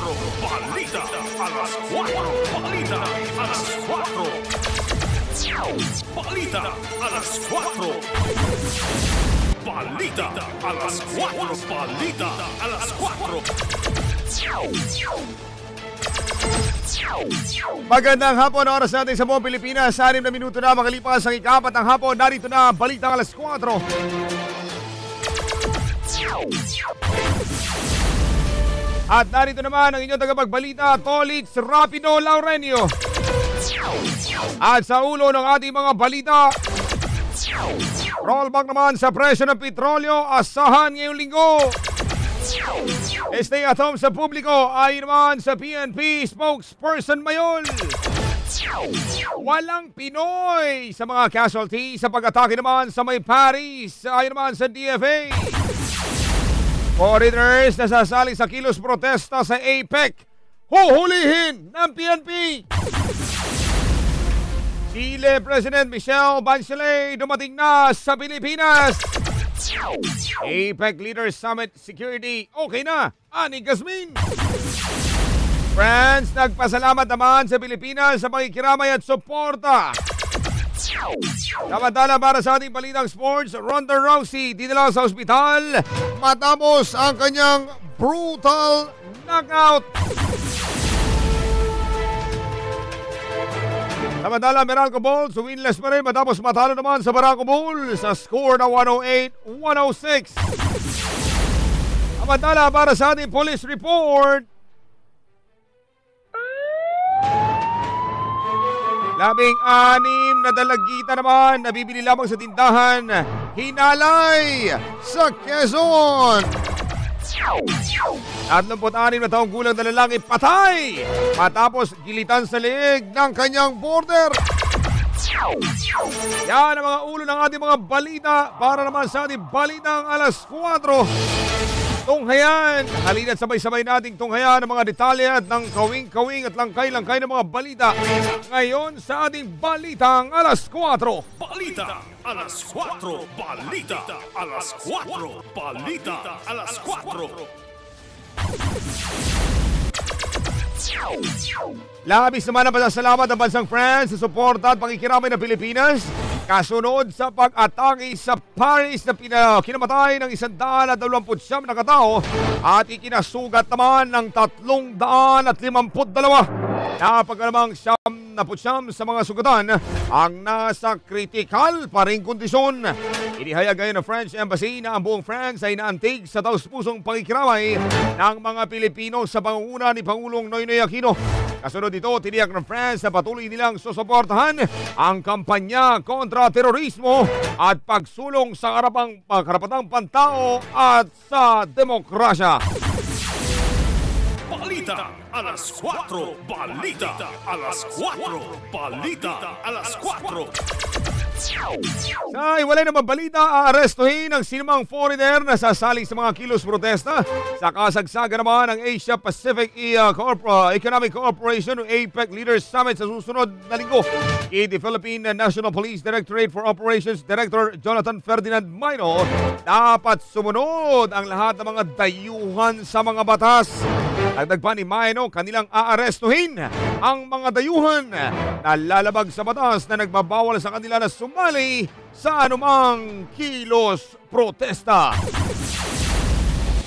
Balita alas 4. Balita alas 4. Balita alas 4. Balita alas 4. Balita alas 4. Magandang hapon, oras natin sa buong Pilipinas. 6 na minuto na makalipas ang ikapat ng hapon. Narito na Balita alas 4. At narito naman ang inyong tagapagbalita, Tolitz Rapido Laurenio. At sa ulo ng ating mga balita, rollback naman sa presyo ng petrolyo, asahan ngayong linggo. Stay at home sa publiko, ayon naman sa PNP spokesperson Mayol. Walang Pinoy sa mga casualty sa pag-atake naman sa may Paris, ayon naman sa DFA. Foreigners na sasali sa kilos protesta sa APEC, huhulihin ng PNP. Chile President Michelle Bachelet dumating na sa Pilipinas. APEC Leaders Summit Security, okay na, ani Gasmin. France nagpasalamat naman sa Pilipinas sa pakikiramay at suporta. Samantala para sa ating balitang sports, Ronda Rousey dinala sa ospital matapos ang kanyang brutal knockout. Samantala, Meralco Bulls winless pa rin matapos matalo naman sa Barangco Bulls sa score na 108-106. Samantala para sa ating police report, 16 na dalagita naman nabibili lamang sa tindahan hinalay sa Quezon. 36 na taong gulang na lalaki patay matapos gilitan sa leeg ng kanyang border. Yan ang mga ulo ng ating mga balita para naman sa ating balitang alas 4. Tunghayan, halina't sabay-sabay nating tunghayan ang mga detalye at ng kawing-kawing at langkay-langkay ng mga balita. Ngayon sa ating balitang alas 4. Balita alas 4. Balita alas 4. Balita alas 4. Labis naman ang pasasalamat ng bansang France sa suporta at pakikiramay ng Pilipinas kasunod sa pag-atake sa Paris na kinamatay ng 129 na katao at ikinasugat naman ng 352. Napagalamang 79 sa mga sugatan ang nasa kritikal pa ring kondisyon. Inihayag ngayon ng French Embassy na ang buong France ay naantig sa taus-pusong pakikiramay ng mga Pilipino sa pangunguna ni Pangulong Noynoy Aquino. Kasunod dito, tiniyak ng France na patuloy nilang susuportahan ang kampanya kontra terorismo at pagsulong sa karapatang pantao at sa demokrasya. Balita alas 4. Balita alas 4. Balita alas 4. Sa iwalay na balita, aarestuhin ang sinumang foreigner na sasali sa mga kilos protesta sa kasagsagan naman ng Asia Pacific Economic Cooperation o APEC Leaders Summit sa susunod na linggo. The Philippine National Police Directorate for Operations Director Jonathan Ferdinand Maino, dapat sumunod ang lahat ng mga dayuhan sa mga batas. Dagdag pa ni Maino, kanilang aarestuhin ang mga dayuhan na lalabag sa batas na nagbabawal sa kanila na sumali sa anumang kilos protesta.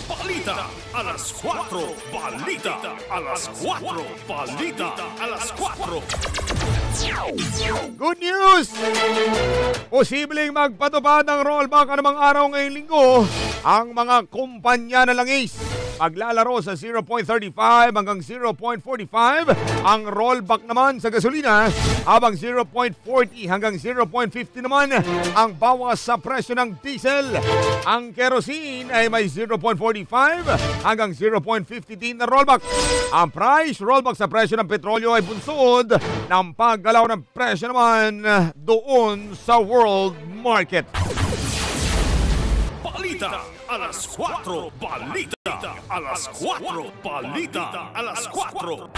Balita alas 4. Balita alas 4. Balita alas 4. Good news! Posibleng magpatupad ng rollback anumang araw ngayong linggo ang mga kumpanya na langis. Maglalaro sa 0.35 hanggang 0.45 ang rollback naman sa gasolina, habang 0.40 hanggang 0.50 naman ang bawas sa presyo ng diesel. Ang kerosene ay may 0.45 hanggang 0.50 na rollback. Ang price rollback sa presyo ng petrolyo ay bunsod ng paggalaw ng presyo naman doon sa world market. Balita alas 4. Balita alas 4. Balita alas 4.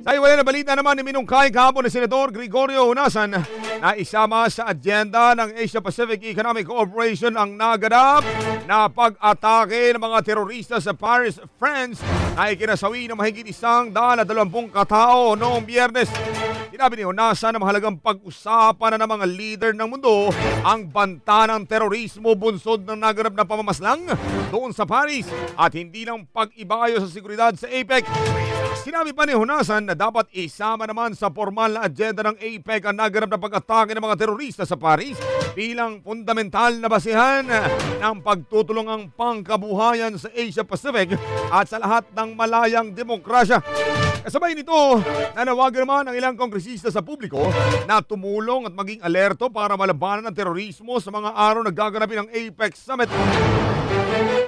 Sa iwalay na balita naman, ni minungkay kahapon ni Senador Gregorio Hunasan na isama sa agenda ng Asia-Pacific Economic Cooperation ang naganap na pag-atake ng mga terorista sa Paris, France na ikinasawi ng mahigit 120 katao noong Biyernes. Sinabi ni Honasan na mahalagang pag-usapan na ng mga leader ng mundo ang banta ng terorismo bunsod ng naganap na pamamaslang doon sa Paris at hindi lang pag-ibayo sa seguridad sa APEC. Sinabi pa ni Honasan na dapat isama naman sa formal na agenda ng APEC ang naganap na pag-atake ng mga terorista sa Paris bilang fundamental na basihan ng pagtutulungang pangkabuhayan sa Asia-Pacific at sa lahat ng malayang demokrasya. Kasabay nito, nanawagan naman ang ilang kongresista sa publiko na tumulong at maging alerto para malabanan ang terorismo sa mga araw na gaganapin ng APEC Summit.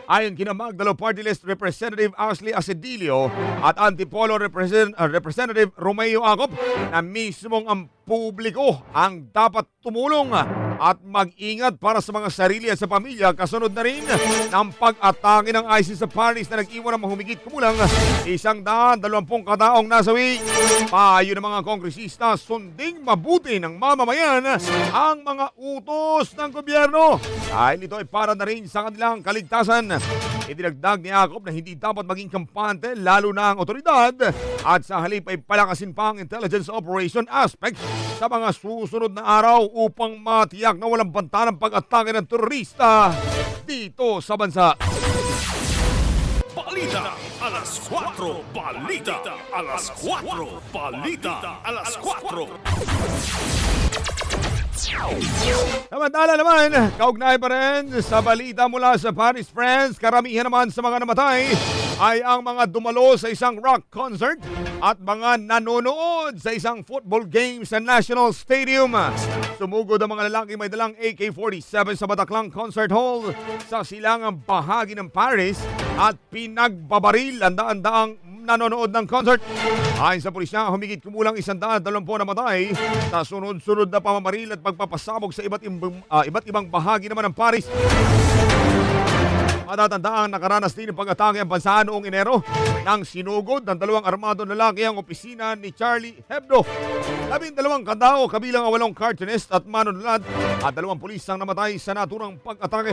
Ayon kina Magdalo Party List Representative Ashley Asedilio at Antipolo Representative Romeo Acop na mismong ang publiko ang dapat tumulong at mag-ingat para sa mga sarili at sa pamilya kasunod na rin ng pag-atake ng ISIS sa Paris na nag-iwan ng humigit kumulang 120 kataong nasawi. Payo ng mga kongresista, sunding mabuti ng mamamayan ang mga utos ng gobyerno dahil ito ay para na rin sa kanilang kaligtasan. Idinagdag ni Acop na hindi dapat maging kampante lalo na ang otoridad at sa halip ay palakasin pa ang intelligence operation aspect sa mga susunod na araw upang matiyak na walang banta ng pag-atake ng terorista dito sa bansa. Balita alas 4. Balita alas 4. Balita alas 4. Samantala naman, kaugnay pa rin sa balita mula sa Paris, France, karamihan naman sa mga namatay ay ang mga dumalo sa isang rock concert at mga nanonood sa isang football game sa National Stadium. Sumugod ang mga lalaki may dalang AK-47 sa Bataclan Concert Hall sa silangang bahagi ng Paris at pinagbabaril ang daan-daang nanonood ng concert. Ayon sa pulisya, humigit kumulang 120 namatay sa sunod-sunod na pamamaril at pagpapasabog sa iba't ibang bahagi naman ng Paris. Matatandaan nakaranas din ng pag-atake ang bansa noong Enero nang sinugod ng 2 armadong lalaki ang opisina ni Charlie Hebdo. 12 katao kabilang ang 8 cartoonist at manunulat at 2 pulis ang namatay sa naturang pag-atake.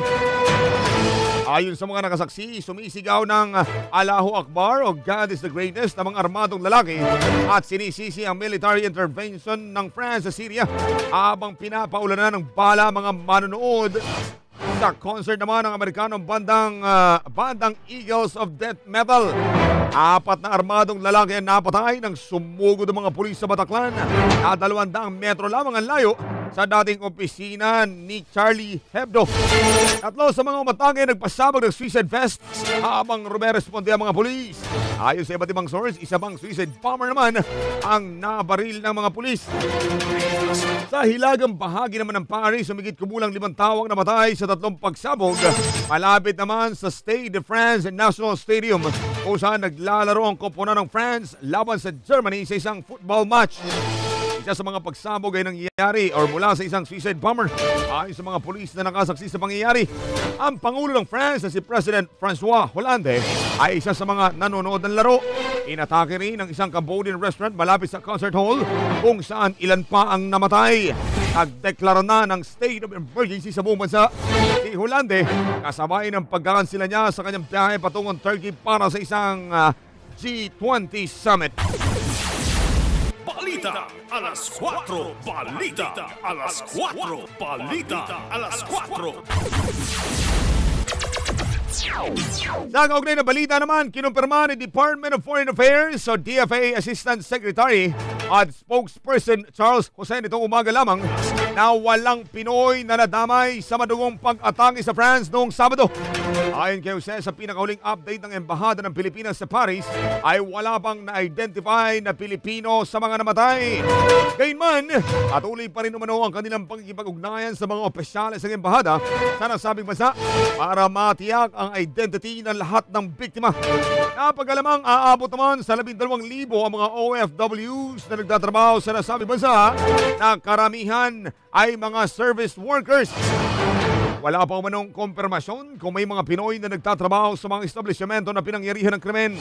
Ayon sa mga nakasaksi, sumisigaw ng Allahu Akbar o God is the greatest ng mga armadong lalaki at sinisisi ang military intervention ng France sa Syria habang pinapaulanan ng bala mga manunood. Sa concert naman ng Amerikanong bandang Eagles of Death Metal. 4 na armadong lalaki ang napatay nang sumugod ng mga pulis sa Bataclan na 200 metro lamang ang layo sa dating opisina ni Charlie Hebdo. 3 sa mga umatake nagpasabog ng suicide vest habang rumeresponde ang mga pulis. Ayon sa iba't ibang source, isa pang suicide bomber naman ang nabaril ng mga pulis. Sa hilagang bahagi naman ng Paris, humigit kumulang 5 tao ang namatay sa 3 pagsabog. Malapit naman sa Stade de France National Stadium kung saan naglalaro ang koponan ng France laban sa Germany sa isang football match. Isa sa mga pagsabog ay nangyayari or mula sa isang suicide bomber. Ayon sa mga pulis na nakasaksi sa pangyayari, ang Pangulo ng France na si President François Hollande ay isa sa mga nanonood ng laro. Inatake rin ang isang Cambodian restaurant malapit sa concert hall kung saan ilan pa ang namatay. Nagdeklara na ng state of emergency sa buong bansa. Si Hollande kasabay ng pagkakansila niya sa kanyang biyahe patungong Turkey para sa isang G20 summit. Balita alas 4. Balita alas 4. Balita alas 4. Sa kaugnay na balita naman, kinumpirma ni Department of Foreign Affairs o DFA Assistant Secretary at spokesperson Charles Jose nitong umaga lamang na walang Pinoy na nadamay sa madugong pag-atake sa France noong Sabado. Ayon kay Jose, sa pinakahuling update ng Embahada ng Pilipinas sa Paris ay wala pang na-identify na Pilipino sa mga namatay. Gayunman, patuloy pa rin umano ang kanilang pagkikipag-ugnayan sa mga opisyales ng Embahada sa nasabing bansa para matiyak ang identity ng lahat ng biktima. Napagalamang aabot naman sa 12,000 ang mga OFWs na nagtatrabaho sa nasabing bansa na karamihan ay mga service workers. Wala pa umanong kumpirmasyon kung may mga Pinoy na nagtatrabaho sa mga establishmento na pinangyarihan ng krimen.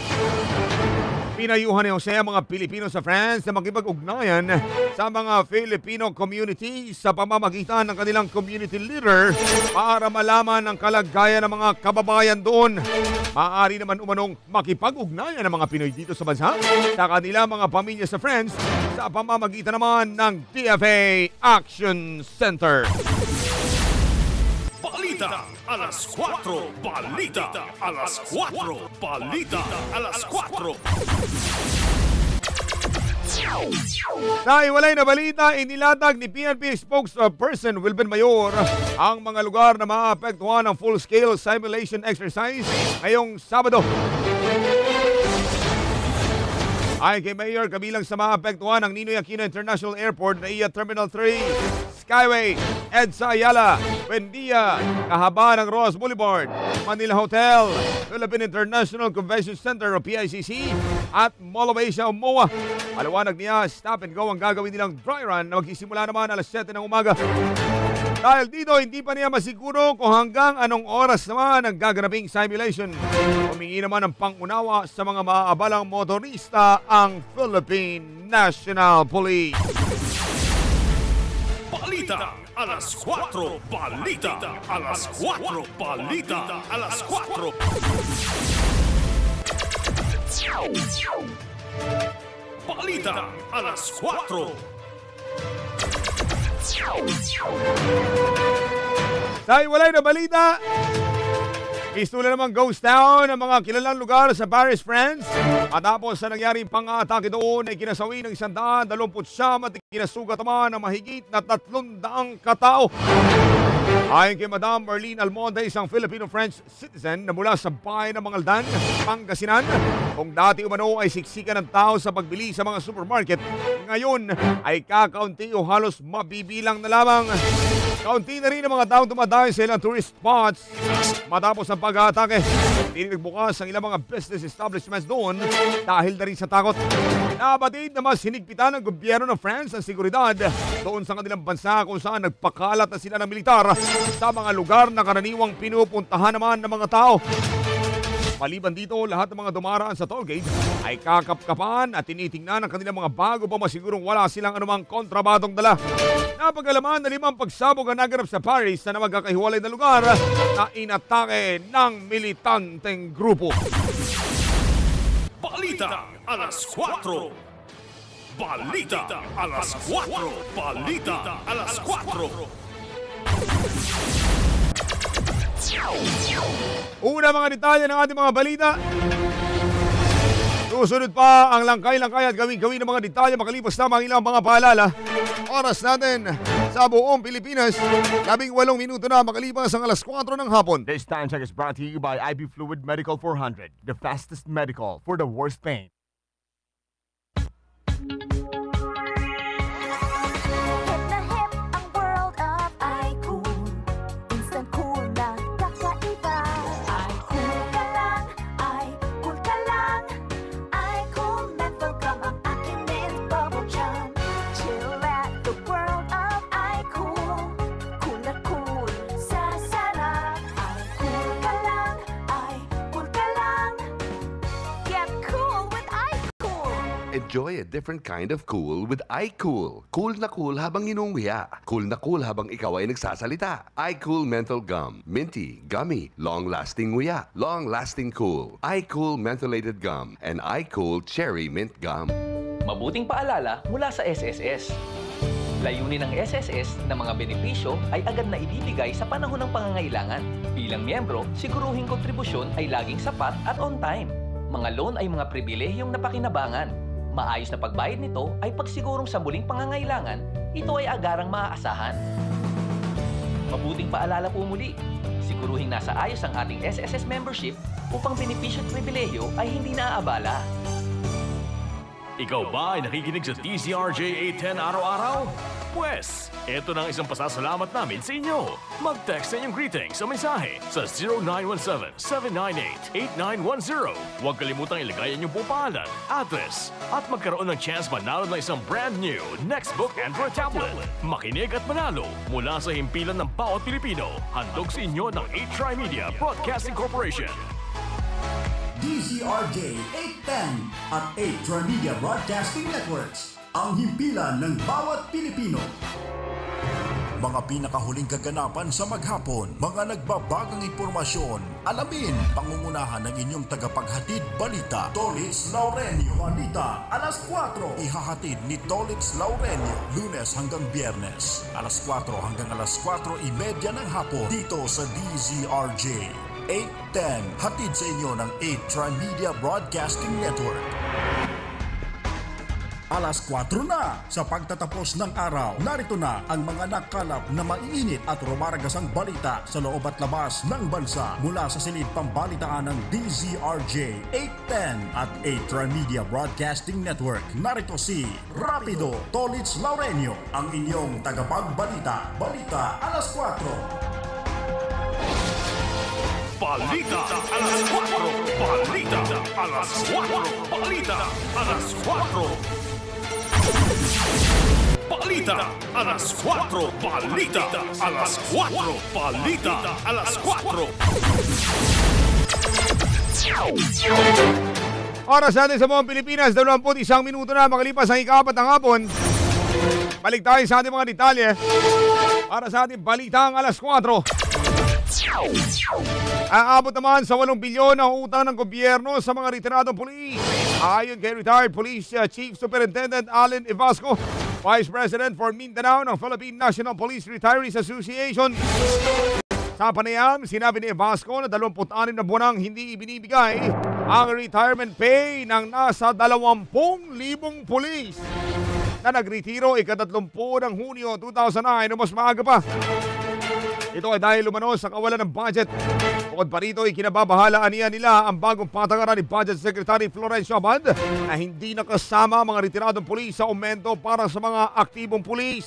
Pinayuhan ni Jose ang mga Pilipino sa France na makipag-ugnayan sa mga Filipino community sa pamamagitan ng kanilang community leader para malaman ang kalagayan ng mga kababayan doon. Maaari naman umanong makipag-ugnayan ng mga Pinoy dito sa bansa sa kanilang mga pamilya sa France sa pamamagitan naman ng DFA Action Center. Balita alas 4. Balita alas 4. Balita alas 4. Sa iwalay na balita, inilatag ni PNP spokesperson Wilben Mayor ang mga lugar na maapektuhan ng full-scale simulation exercise ngayong Sabado. Ay kay Mayor, kabilang sa maapektuhan ng Ninoy Aquino International Airport, NAIA Terminal 3, Skyway, EDSA Ayala, Buendia, kahaba ng Ross Boulevard, Manila Hotel, Philippine International Convention Center o PICC, at Mall of Asia o MOA. Paliwanag niya, stop and go ang gagawin nilang dry run na magsisimula naman alas 7 ng umaga. Dahil dito, hindi pa niya masiguro kung hanggang anong oras naman ang gaganaping simulation. Humingi naman ng pangunawa sa mga maaabalang motorista ang Philippine National Police. Balita alas 4. Balita alas 4. Balita alas 4. Balita alas 4. Sa iwalay na balita, pistula namang ghost town ang mga kilalang lugar sa Paris, France. Matapos sa nangyaring pang-atake doon ay kinasawi ng 129 at kinasugat naman ng mahigit na 300 katao. Ayon kay Madam Marlene Almonte, isang Filipino-French citizen na mula sa bayan ng Mangaldan, Pangasinan, kung dati umano ay siksikan ng tao sa pagbili sa mga supermarket, ngayon ay kakaunti o halos mabibilang na lamang. Kaunti na rin ang mga taong dumadayo sa ilang tourist spots. Matapos ang pag-aatake, hindi nagbukas ang ilang mga business establishments doon dahil na rin sa takot. Nabatid na mas hinigpitan ng gobyerno ng France ang seguridad doon sa kanilang bansa kung saan nagpakalat na sila ng militar sa mga lugar na karaniwang pinupuntahan naman ng mga tao. Maliban dito, lahat ng mga dumaraan sa tollgate ay kakapkapan at tinitingnan ang kanilang mga bago pa masigurong wala silang anumang kontrabadong dala. Napag-alaman na 5 pagsabog ang naganap sa Paris na magkakahiwalay na lugar na inatake ng militanteng grupo. Balita alas 4. Balita alas 4. Balita alas 4. Una mga detalye ng ating mga balita. Susunod pa ang langkay-langkay at gawin-gawin ng mga detalye makalipas na ang ilang mga paalala. Oras natin sa buong Pilipinas, 18 minuto na makalipas ang alas 4 ng hapon. This time check is brought to you by IB Fluid Medical 400, the fastest medical for the worst pain. Enjoy a different kind of cool with iCool. Cool na cool habang inuunguya. Cool na cool habang ikaw ay nagsasalita. iCool Menthol Gum. Minty, gummy, long-lasting nguya. Long-lasting cool. iCool Mentholated Gum and iCool Cherry Mint Gum. Mabuting paalala mula sa SSS. Layunin ng SSS na mga benepisyo ay agad na ibibigay sa panahon ng pangangailangan. Bilang miyembro, siguruhing kontribusyon ay laging sapat at on time. Mga loan ay mga pribilehiyong napakinabangan. Maayos na pagbayad nito ay pagsigurong sa muling pangangailangan, ito ay agarang maaasahan. Mabuting paalala po muli, siguruhing nasa ayos ang ating SSS membership upang benepisyo at pribilehyo ay hindi naaabala. Ikaw ba ay nakikinig sa DZRJ 810 araw-araw? Pwes, eto na ang isang pasasalamat namin sa inyo. Mag-text sa inyong greetings sa mensahe sa 0917-798-8910. Huwag kalimutang ilagay ang inyong buong pangalan, address, at magkaroon ng chance manalo ng isang brand new Nextbook Android tablet. Makinig at manalo mula sa himpilan ng bawat Pilipino. Handog sa inyo ng 8 Tri Media Broadcasting Corporation. DZRJ 810 at 8 Trimedia Broadcasting Networks. Ang himpilan ng bawat Pilipino. Mga pinakahuling kaganapan sa maghapon, mga nagbabagong impormasyon. Alamin, pangungunahan ng inyong tagapaghatid balita, Tolitz Laurenio. Balita, alas 4. Ihahatid ni Tolitz Laurenio, Lunes hanggang Biyernes. Alas 4 hanggang alas 4:30 ng hapon, dito sa DZRJ 810. Hatid sa inyo ng 8 Trimedia Broadcasting Network. Alas 4 na, sa pagtatapos ng araw, narito na ang mga nakalap na maiinit at rumaragasang balita sa loob at labas ng bansa mula sa silid pambalitaan ng DZRJ 810 at 8 Trimedia Broadcasting Network. Narito si Rapido Tolitz Laurenio, ang inyong tagapagbalita. Balita alas 4. Balita alas 4. Balita alas 4. Balita alas 4. Balita alas 4. Balita alas 4. Balita alas 4. Oras natin sa buong Pilipinas, 21 minuto na makalipas ang ika-4 ng hapon. Balik tayo sa ating mga detalye para sa ating balitang alas 4. Aabot naman sa 8 bilyon ang utang ng gobyerno sa mga retiradong pulis. Ayon kay retired Police Chief Superintendent Allen Evasco, Vice President for Mindanao ng Philippine National Police Retirees Association. Sa panayam, sinabi ni Evasco na 26 na buwan ang hindi ibinibigay ang retirement pay ng nasa 20,000 pulis na nagretiro ika-30 ng Hunyo 2009 o mas maaga pa. Ito ay dahil lumano sa kawalan ng budget. Bukod pa rito, ikinababahalaan nila ang bagong patakaran ni Budget Secretary Florencio Abad na hindi nakasama mga retiradong pulis sa aumento para sa mga aktibong pulis.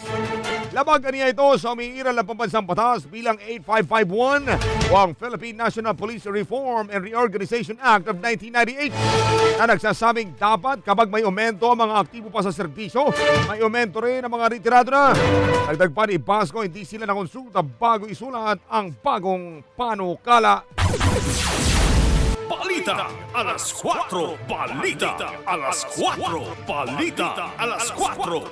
Labag niya ito sa umiiral ng pambansang batas bilang 8551 o ang Philippine National Police Reform and Reorganization Act of 1998 na nagsasabing dapat kapag may aumento ang mga aktibo pa sa serbisyo, may aumento rin ang mga retirado na. Dagdag pa ni Basco, hindi sila nakonsulta bago isulat ang bagong panukala. Balita alas 4. Balita alas 4. Balita alas 4.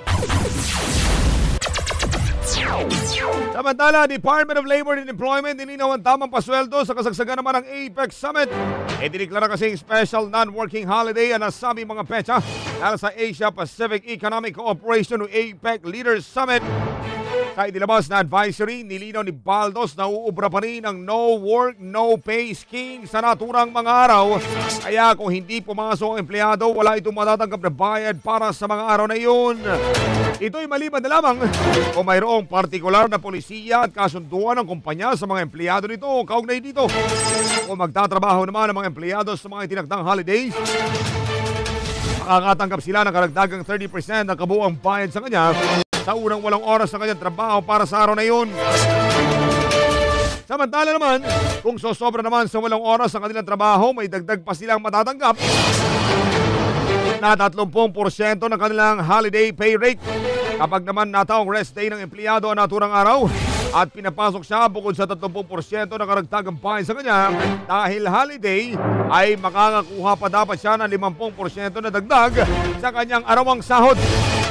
Samantala, Department of Labor and Employment nilinaw ang tamang pasweldo sa kasagsagan naman ng APEC Summit. Diniklara kasing special non-working holiday ang nasabi mga petsa dahil sa Asia Pacific Economic Cooperation o APEC Leaders Summit. Sa inilabas na advisory, nilinaw ni Baldos na uubra pa rin ang no work, no pay scheme sa naturang mga araw. Kaya kung hindi pumasok ang empleyado, wala itong matatanggap na bayad para sa mga araw na iyon. Ito'y maliban na lamang kung mayroong partikular na polisiya at kasunduan ng kumpanya sa mga empleyado nito kaugnay dito. Kung magtatrabaho naman ang mga empleyado sa mga itinakdang holidays, makakatanggap sila ng karagdagang 30% ng kabuuang bayad sa kanya sa unang 8 oras ng kanyang trabaho para sa araw na iyon. Samantala naman, kung sosobra naman sa 8 oras ang kanilang trabaho, may dagdag pa silang matatanggap na 30% ng kanilang holiday pay rate. Kapag naman nataong rest day ng empleyado ang naturang araw at pinapasok siya bukod sa 30% ng karagdagang bayad sa kanya dahil holiday, ay makakakuha pa dapat siya ng 50% na dagdag sa kanyang arawang sahod.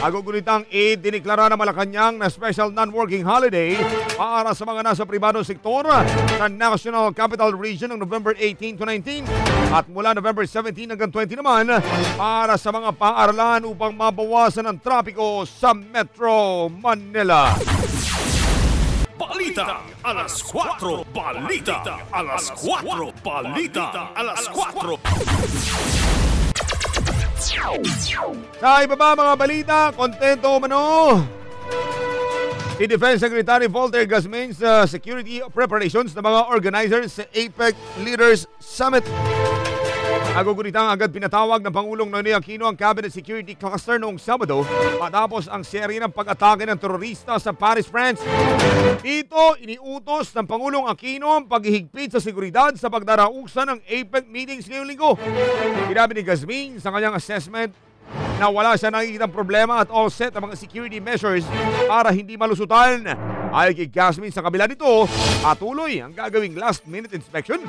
Agugunitang idiniklara ng Malacanang na special non-working holiday para sa mga nasa pribadong sektor sa National Capital Region ng November 18 to 19 at mula November 17 hanggang 20 naman para sa mga paaralan upang mabawasan ang trapiko sa Metro Manila. Balita alas 4. Balita alas 4. Balita alas 4. Sa iba ba mga balita, kontento mano si Defense Secretary Volter Gasmin sa security preparations ng mga organizers sa APEC Leaders Summit. Agugunitang agad pinatawag ng Pangulong Noynoy Aquino ang Cabinet Security Cluster noong Sabado matapos ang serye ng pag-atake ng terorista sa Paris, France. Dito, iniutos ng Pangulong Aquino ang paghihigpit sa seguridad sa pagdarausan ng APEC meetings ngayong linggo. Sinabi ni Gasmin sa kanyang assessment na wala siya nakikitang problema at all set ang mga security measures para hindi malusutan. Ay kay Gasmin sa kabila nito, patuloy ang gagawing last-minute inspection